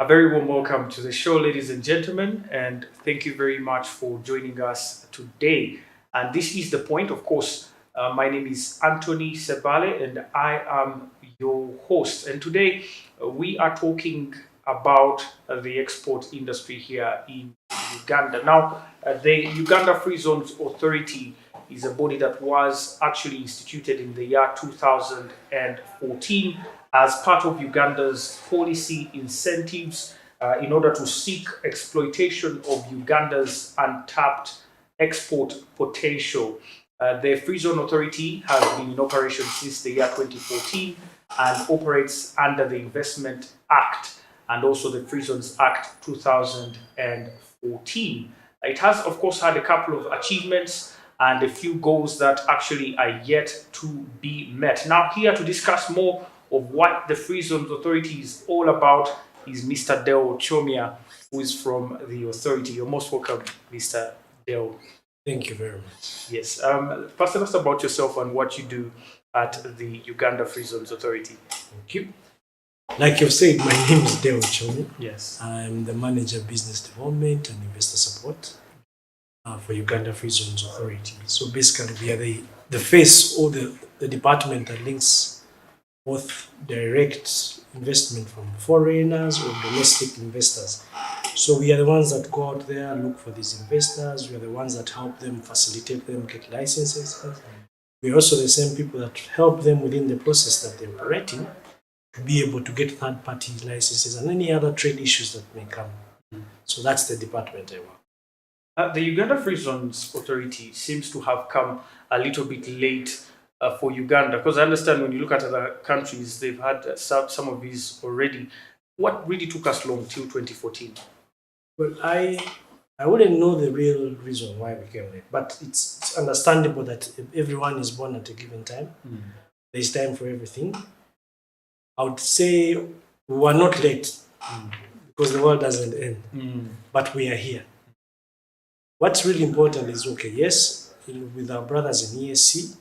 A very warm welcome to the show, ladies and gentlemen, and thank you very much for joining us today. And this is the point, of course. My name is Anthony Sebale, and I am your host. And today we are talking about the export industry here in Uganda. Now, the Uganda Free Zones Authority is a body that was actually instituted in the year 2014 as part of Uganda's policy incentives in order to seek exploitation of Uganda's untapped export potential. The Free Zone Authority has been in operation since the year 2014 and operates under the Investment Act and also the Free Zones Act 2014. It has, of course, had a couple of achievements and a few goals that actually are yet to be met. Now, here to discuss more of what the Free Zones Authority is all about is Mr. Deo Chomia, who is from the authority. You're most welcome, Mr. Deo. Thank you very much. Yes. First, tell us about yourself and what you do at the Uganda Free Zones Authority. Thank you. Like you've said, my name is Deo Chomia. Yes. I'm the Manager of Business Development and Investor Support for Uganda Free Zones Authority. So basically, we are the face or the department that links both direct investment from foreigners or domestic investors. So we are the ones that go out there, look for these investors. We are the ones that help them, facilitate them, get licenses. We are also the same people that help them within the process that they're operating to be able to get third-party licenses and any other trade issues that may come. So that's the department I work. The Uganda Free Zones Authority seems to have come a little bit late for Uganda, because I understand when you look at other countries, they've had some of these already. What really took us long till 2014? Well, I wouldn't know the real reason why we came late, but it's understandable that everyone is born at a given time. There's time for everything. I would say we were not late because the world doesn't end, but we are here. What's really important is, okay, yes, with our brothers in ESC,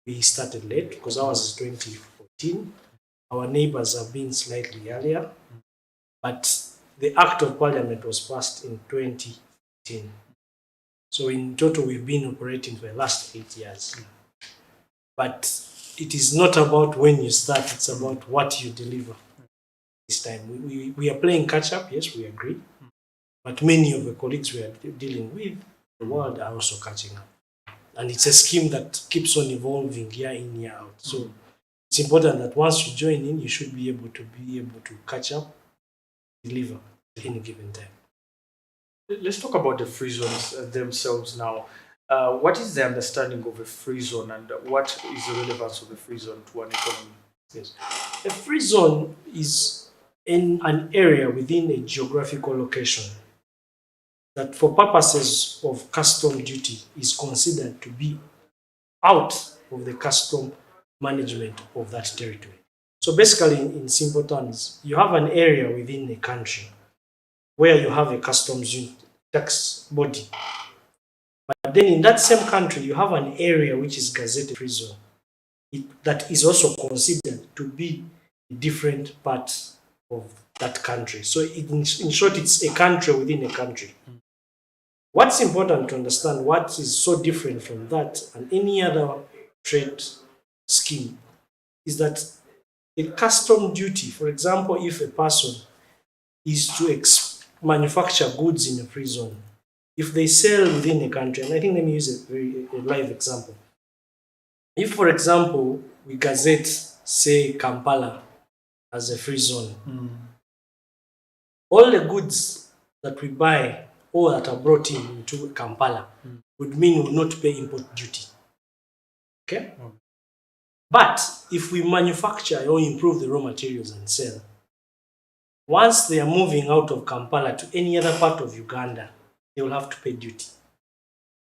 we started late because ours is 2014. Our neighbors have been slightly earlier, but the Act of Parliament was passed in 2015. So in total, we've been operating for the last 8 years. But it is not about when you start, it's about what you deliver this time. We are playing catch up, yes, we agree. But many of the colleagues we are dealing with, the world are also catching up. And it's a scheme that keeps on evolving year in, year out. So it's important that once you join in, you should be able to catch up, deliver at any given time. Let's talk about the free zones themselves now. What is the understanding of a free zone, and what is the relevance of the free zone to an economy? Yes. A free zone is in an area within a geographical location that for purposes of custom duty is considered to be out of the custom management of that territory. So basically, in simple terms, you have an area within a country where you have a customs tax body. But then in that same country, you have an area which is gazetted free zone that is also considered to be a different part of that country. So in short, it's a country within a country. What's important to understand, what is so different from that and any other trade scheme, is that a custom duty, for example, if a person is to manufacture goods in a free zone, if they sell within a country, and I think let me use a live example. If, for example, we gazette, say, Kampala as a free zone, all the goods that we buy or that are brought into Kampala would mean we will not pay import duty. Okay? But if we manufacture or improve the raw materials and sell, once they are moving out of Kampala to any other part of Uganda, they will have to pay duty.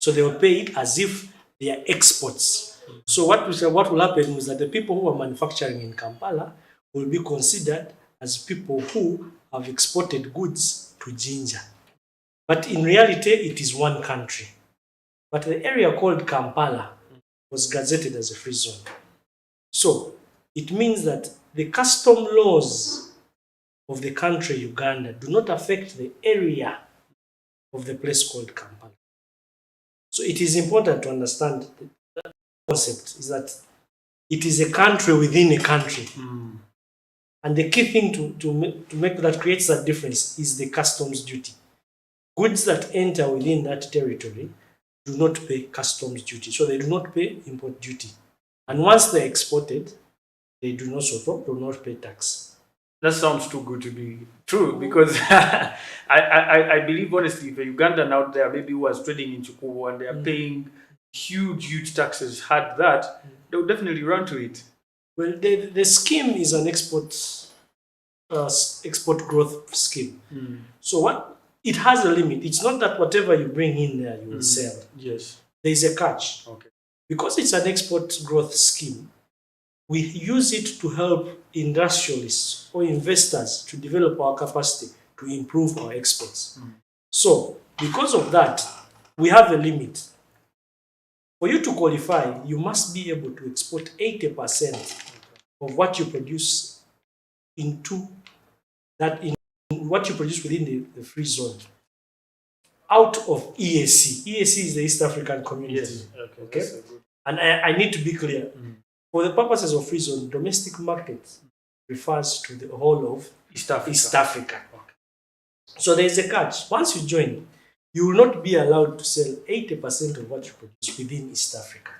So they will pay it as if they are exports. So what will happen is that the people who are manufacturing in Kampala will be considered as people who have exported goods to Jinja. But in reality, it is one country. But the area called Kampala was gazetted as a free zone. So it means that the custom laws of the country Uganda do not affect the area of the place called Kampala. So it is important to understand the concept is that it is a country within a country. And the key thing to make that creates that difference is the customs duty. Goods that enter within that territory do not pay customs duty. So they do not pay import duty. And once they're exported, they do not pay tax. That sounds too good to be true, because I believe honestly, if a Ugandan out there maybe who was trading in Chukubu and they are paying huge taxes, had that, they would definitely run to it. Well, the scheme is an export growth scheme. So what it has a limit. It's not that whatever you bring in there you will sell. Yes. There is a catch. Okay. Because it's an export growth scheme, we use it to help industrialists or investors to develop our capacity to improve our exports. So, because of that, we have a limit. For you to qualify, you must be able to export 80% of what you produce into that, in what you produce within the free zone, out of EAC. EAC is the East African Community. Yes. Okay. And I need to be clear. For the purposes of free zone, domestic market refers to the whole of East Africa. Okay. So there is a catch. Once you join, you will not be allowed to sell 80% of what you produce within East Africa.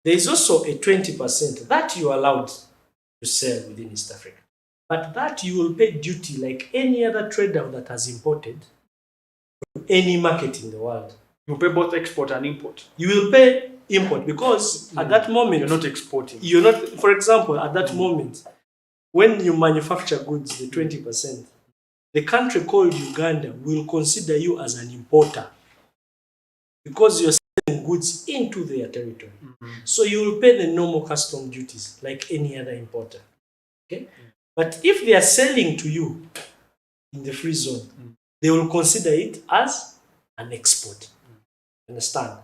There is also a 20% that you are allowed to sell within East Africa. But that you will pay duty like any other trader that has imported to any market in the world. You pay both export and import. You will pay import because at that moment you're not exporting. You're not, for example, at that moment, when you manufacture goods, the 20%, the country called Uganda will consider you as an importer because you're selling goods into their territory. So you will pay the normal custom duties like any other importer. Okay? But if they are selling to you in the free zone, they will consider it as an export. Understand?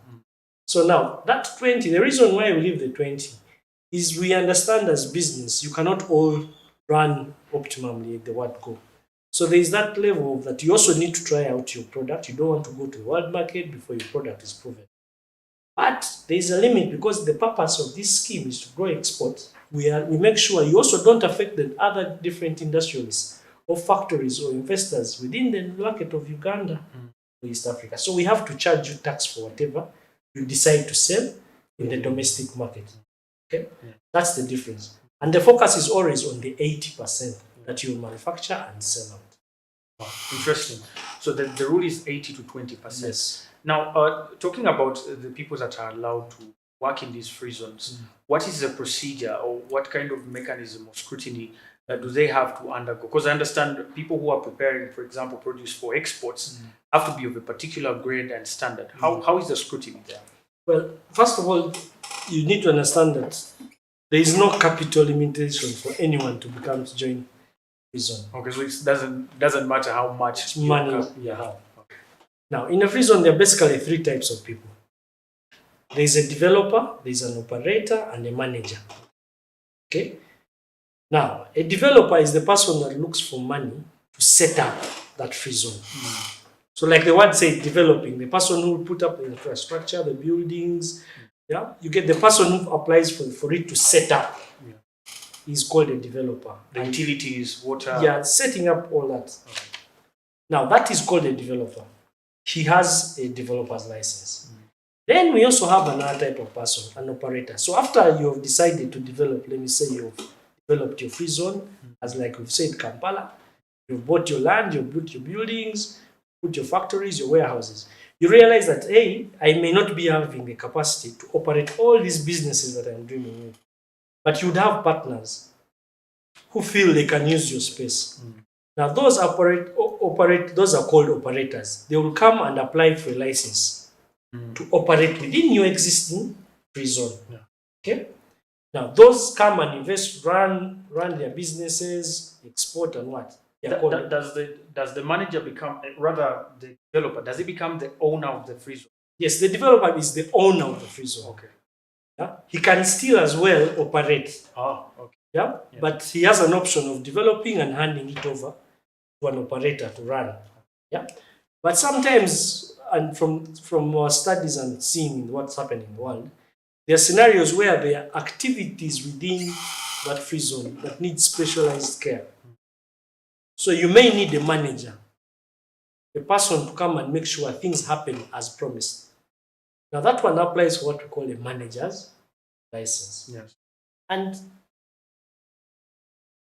So now, that 20, the reason why we leave the 20 is we understand as business, you cannot all run optimally at the word go. So there is that level that you also need to try out your product. You don't want to go to the world market before your product is proven. But there is a limit because the purpose of this scheme is to grow export. We make sure you also don't affect the other different industrialists or factories or investors within the market of Uganda or East Africa. So we have to charge you tax for whatever you decide to sell in the domestic market. Okay? That's the difference. And the focus is always on the 80% that you manufacture and sell out. Wow, interesting. So the rule is 80 to 20%. Yes. Now, talking about the people that are allowed to work in these free zones, what is the procedure or what kind of mechanism of scrutiny do they have to undergo? Because I understand people who are preparing, for example, produce for exports have to be of a particular grade and standard. How is the scrutiny there? Well, first of all, you need to understand that there is no capital limitation for anyone to join free zone. Okay, so it doesn't matter how much money you have. Okay. Now, in a free zone, there are basically three types of people. There is a developer, there is an operator, and a manager. Okay? Now, a developer is the person that looks for money to set up that free zone. So like the word says, developing, the person who will put up the infrastructure, the buildings, you get the person who applies for it to set up. He's called a developer. The utilities, water. Setting up all that. Okay. Now, that is called a developer. He has a developer's license. Then we also have another type of person, an operator. So after you have decided to develop, let me say you've developed your free zone, as like we've said, Kampala, you've bought your land, you've built your buildings, put your factories, your warehouses. You realize that, hey, I may not be having the capacity to operate all these businesses that I'm dreaming with. But you'd have partners who feel they can use your space. Now, those those are called operators. They will come and apply for a license to operate within your existing free zone. Okay? Now, those come and invest, run their businesses, export and what? Does the manager become, rather the developer, does he become the owner of the free zone? Yes, the developer is the owner of the free zone. Okay. He can still as well operate. Okay. Yeah? But he has an option of developing and handing it over to an operator to run. Yeah? But sometimes, and from our studies and seeing what's happening in the world, there are scenarios where there are activities within that free zone that need specialized care. So you may need a manager, a person to come and make sure things happen as promised. Now that one applies for what we call a manager's license. Yes. And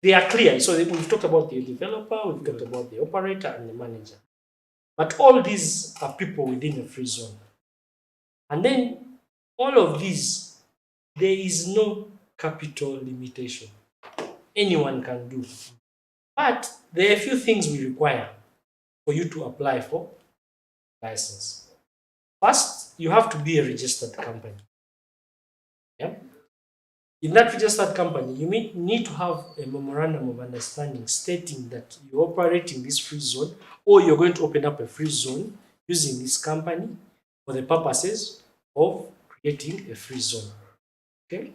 they are clear. So we've talked about the developer, we've talked about the operator and the manager. But all these are people within a free zone. And then all of these, there is no capital limitation. Anyone can do. But there are a few things we require for you to apply for license. First, you have to be a registered company. Yeah? In that registered company, you need to have a memorandum of understanding stating that you're operating this free zone, or you're going to open up a free zone using this company for the purposes of creating a free zone. Okay?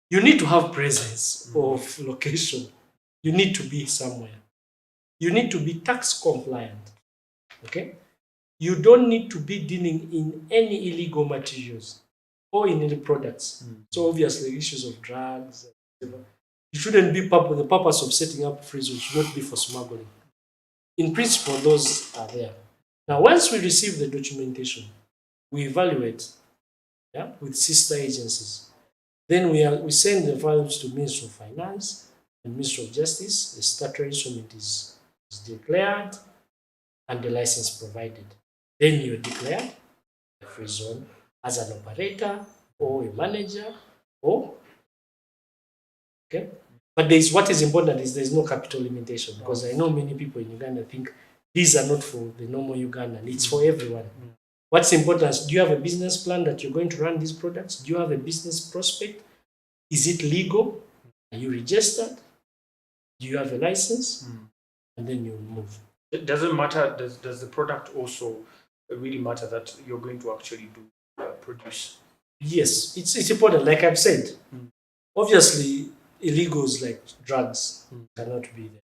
You need to have presence of location. You need to be somewhere. You need to be tax compliant. Okay? You don't need to be dealing in any illegal materials or in any products. So obviously issues of drugs, whatever. You shouldn't be the purpose of setting up free zone should not be for smuggling. In principle, those are there. Now, once we receive the documentation, we evaluate with sister agencies. Then we send the files to Ministry of Finance and Ministry of Justice. The statutory instrument is declared and the license provided. Then you're declared a free zone as an operator or a manager or okay. But what is important is there's no capital limitation, because I know many people in Uganda think these are not for the normal Ugandan, it's for everyone. What's important is, do you have a business plan that you're going to run these products? Do you have a business prospect? Is it legal? Are you registered? Do you have a license? And then you move. It doesn't matter, does the product also really matter that you're going to actually produce? Yes, it's important. Like I've said, obviously illegals like drugs cannot be there.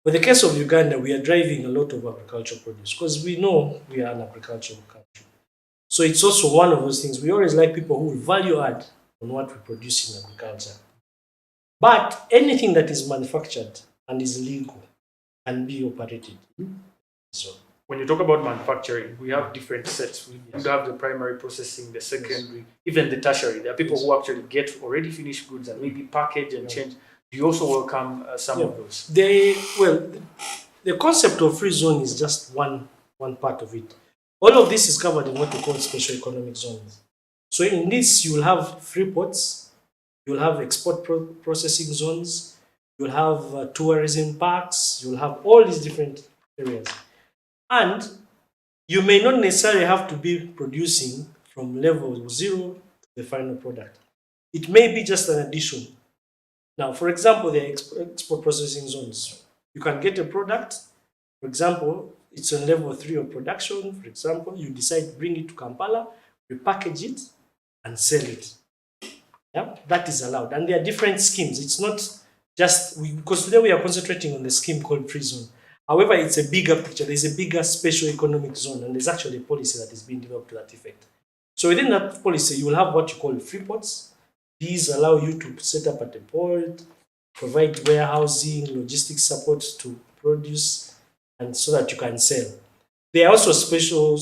For the case of Uganda, we are driving a lot of agricultural produce because we know we are an agricultural country. So it's also one of those things. We always like people who will value add on what we produce in agriculture. But anything that is manufactured and is legal can be operated. So when you talk about manufacturing, we have different sets. We have the primary processing, the secondary, even the tertiary. There are people who actually get already finished goods and maybe package and change. Do you also welcome some of those? The concept of free zone is just one part of it. All of this is covered in what we call special economic zones. So in this, you will have free ports, you will have export processing zones, you will have tourism parks, you will have all these different areas. And you may not necessarily have to be producing from level 0 to the final product. It may be just an addition. Now, for example, the export processing zones. You can get a product, for example, it's on level 3 of production. For example, you decide to bring it to Kampala, repackage it, and sell it. Yeah, that is allowed. And there are different schemes. It's not just, because today we are concentrating on the scheme called free zone. However, it's a bigger picture. There's a bigger special economic zone, and there's actually a policy that is being developed to that effect. So within that policy, you will have what you call free ports. These allow you to set up at a port, provide warehousing, logistics support to produce, and so that you can sell. There are also special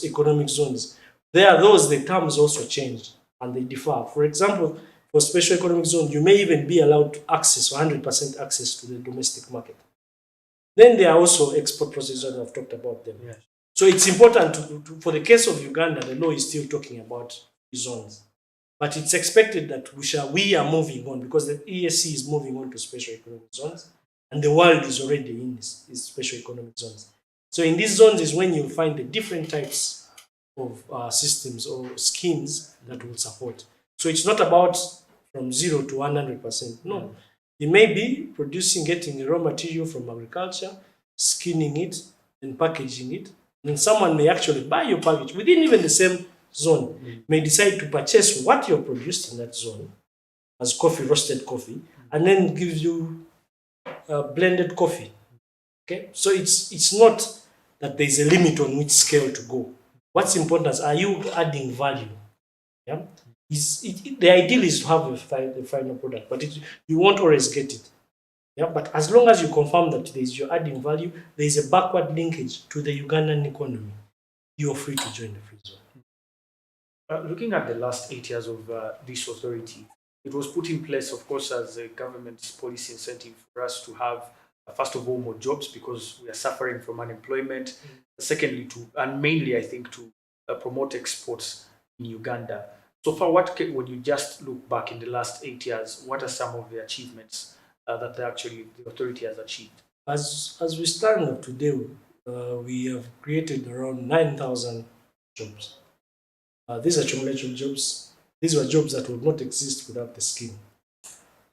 economic zones. There are those, the terms also change and they differ. For example, for special economic zone, you may even be allowed to access 100% access to the domestic market. Then there are also export processors. I've talked about them. Yes. So it's important for the case of Uganda, the law is still talking about zones. But it's expected that we are moving on, because the EAC is moving on to special economic zones, and the world is already in these special economic zones. So in these zones is when you find the different types of systems or schemes that will support. So it's not about from 0 to 100%. No. You may be getting raw material from agriculture, skinning it, and packaging it. And someone may actually buy your package within even the same zone, may decide to purchase what you're produced in that zone, as coffee, roasted coffee, and then gives you blended coffee. Okay, so it's not that there's a limit on which scale to go. What's important is, are you adding value? Yeah, the ideal is to have the final product, but you won't always get it. Yeah, but as long as you confirm that you're adding value, there is a backward linkage to the Ugandan economy, you're free to join the free zone. Looking at the last 8 years of this authority, it was put in place, of course, as a government's policy incentive for us to have, first of all, more jobs because we are suffering from unemployment. Secondly, and mainly, I think, to promote exports in Uganda. So far, when you just look back in the last 8 years, what are some of the achievements that the authority has achieved? As we stand up today, we have created around 9,000 jobs. These are cumulative jobs. These were jobs that would not exist without the scheme.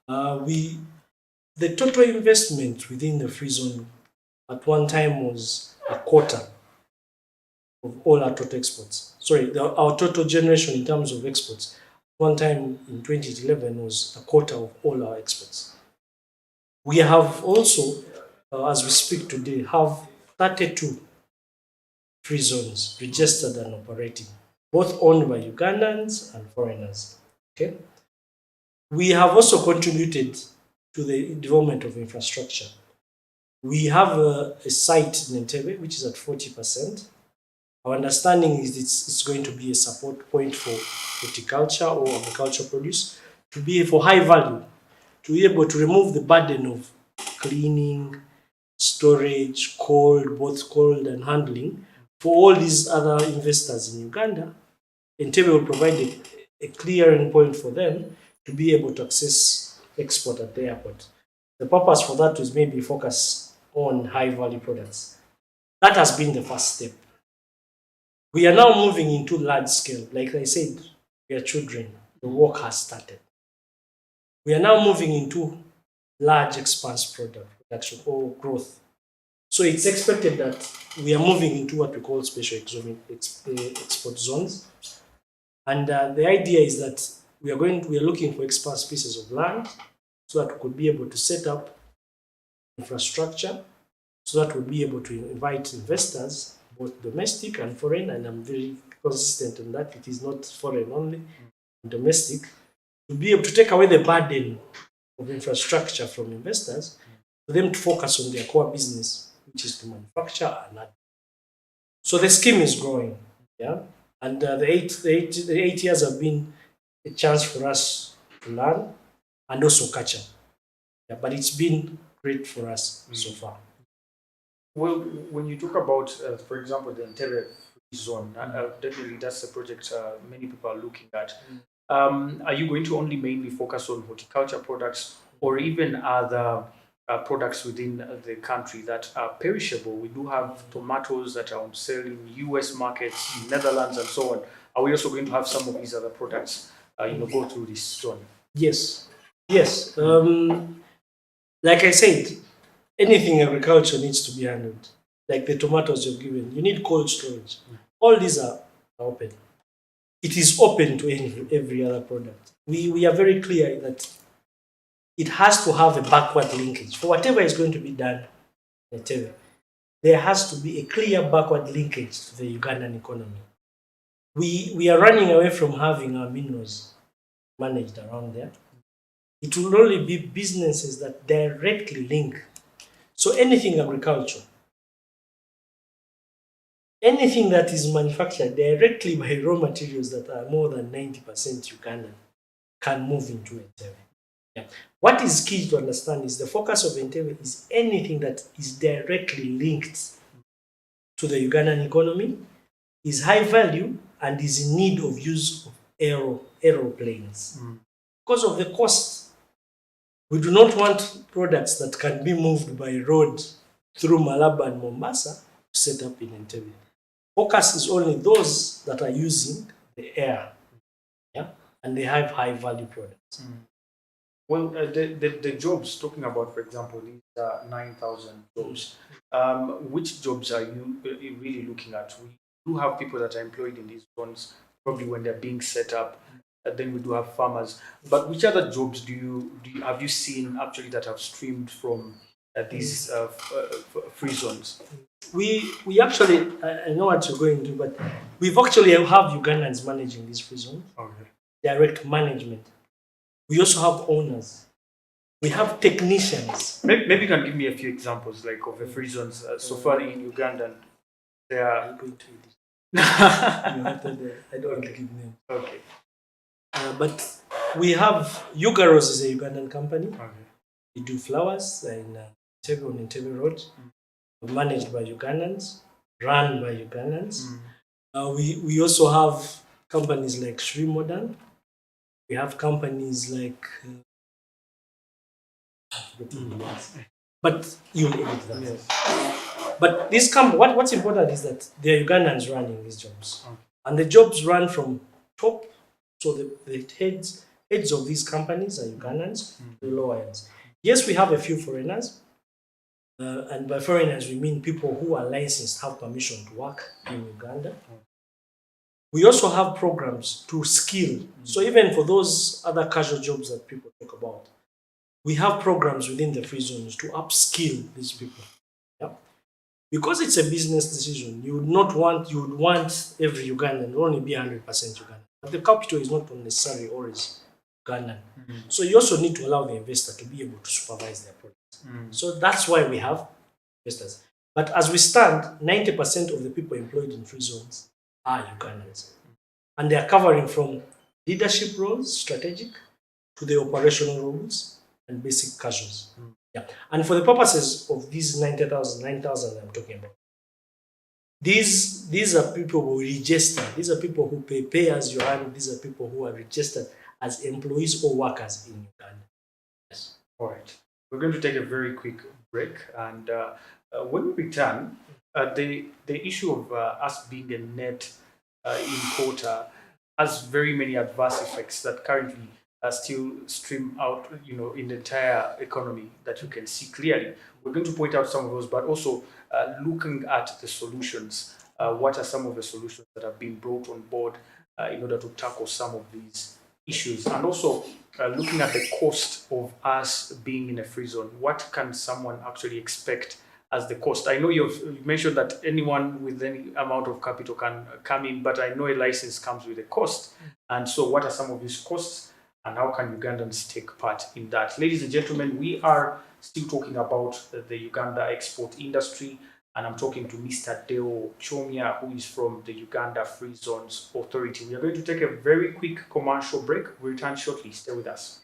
The total investment within the free zone at one time was a quarter of all our total exports. Sorry, our total generation in terms of exports, one time in 2011 was a quarter of all our exports. We have also, as we speak today, have 32 free zones registered and operating, both owned by Ugandans and foreigners. Okay. We have also contributed to the development of infrastructure. We have a site in Entebbe, which is at 40%. Our understanding is it's going to be a support point for horticulture or agricultural produce to be for high value, to be able to remove the burden of cleaning, storage, both cold and handling. For all these other investors in Uganda, Entebbe will provide a clearing point for them to be able to access export at the airport. The purpose for that is maybe focus on high value products. That has been the first step. We are now moving into large scale. Like I said, we are children. The work has started. We are now moving into large expanse production or growth. So it's expected that we are moving into what we call special economic export zones. And the idea is that we are looking for expanse pieces of land so that we could be able to set up infrastructure, so that we'll be able to invite investors, both domestic and foreign, and I'm very consistent in that it is not foreign only, domestic, to be able to take away the burden of infrastructure from investors, for them to focus on their core business, which is to manufacture and that. So the scheme is growing, yeah, and the 8 years have been a chance for us to learn and also catch up. Yeah, but it's been great for us so far. Well, when you talk about, for example, the Entebbe free zone, definitely that's a project many people are looking at. Are you going to only mainly focus on horticulture products or even other products within the country that are perishable? We do have tomatoes that are on sale in US markets, Netherlands, and so on. Are we also going to have some of these other products, go through this zone? Yes. Like I said, anything agriculture needs to be handled. Like the tomatoes you've given, you need cold storage. All these are open. It is open to every other product. We are very clear that it has to have a backward linkage. For whatever is going to be done, there has to be a clear backward linkage to the Ugandan economy. We are running away from having our minerals managed around there. It will only be businesses that directly link. So anything agriculture, anything that is manufactured directly by raw materials that are more than 90% Ugandan can move into Entebbe. Yeah. What is key to understand is the focus of Entebbe is anything that is directly linked to the Ugandan economy, is high value, and is in need of use of aeroplanes. Because of the cost, we do not want products that can be moved by road through Malaba and Mombasa to set up in Entebbe. Focus is only those that are using the air, yeah, and they have high value products. Well, the jobs, talking about, for example, these 9,000 jobs, which jobs are you really looking at? We do have people that are employed in these zones, probably when they're being set up. then we do have farmers. But which other jobs have you seen actually that have streamed from these free zones? We actually, I know what you're going to, but we've actually have Ugandans managing this free zone, Okay. direct management. We also have owners. We have technicians. Maybe you can give me a few examples like of the free zones so far in Uganda. There are. I'm going to read it. I don't want to give names. Okay. But we have Ugaros is a Ugandan company. Okay. We do flowers in Entebbe on Entebbe Road, managed by Ugandans, run by Ugandans. We also have companies like Shri Modern. We have companies like. But you'll edit that. Yes. But what's important is that they are Ugandans running these jobs. Okay. And the jobs run from top, so the heads of these companies are Ugandans, the lower ends. Yes, we have a few foreigners. And by foreigners, we mean people who are licensed, have permission to work in Uganda. We also have programs to skill. So even for those other casual jobs that people talk about, we have programs within the free zones to upskill these people. Yeah? Because it's a business decision, you would want every Ugandan to only be 100% Ugandan. But the capital is not necessarily always Ugandan. So you also need to allow the investor to be able to supervise their projects. So that's why we have investors. But as we stand, 90% of the people employed in free zones are Ugandans. And they are covering from leadership roles, strategic, to the operational roles and basic casuals. Yeah. And for the purposes of these 9,000 I'm talking about, these are people who register. These are people who pay as you earn. These are people who are registered as employees or workers in Uganda. Yes. All right. We're going to take a very quick break, and when we return, the issue of us being a net importer has very many adverse effects that currently still stream out, in the entire economy that you can see clearly. We're going to point out some of those, but also looking at the solutions. What are some of the solutions that have been brought on board in order to tackle some of these issues? And also looking at the cost of us being in a free zone. What can someone actually expect as the cost? I know you've mentioned that anyone with any amount of capital can come in, but I know a license comes with a cost. And so what are some of these costs? And how can Ugandans take part in that? Ladies and gentlemen, we are still talking about the Uganda export industry, and I'm talking to Mr. Deo Chomia, who is from the Uganda Free Zones Authority. We are going to take a very quick commercial break. We'll return shortly. Stay with us.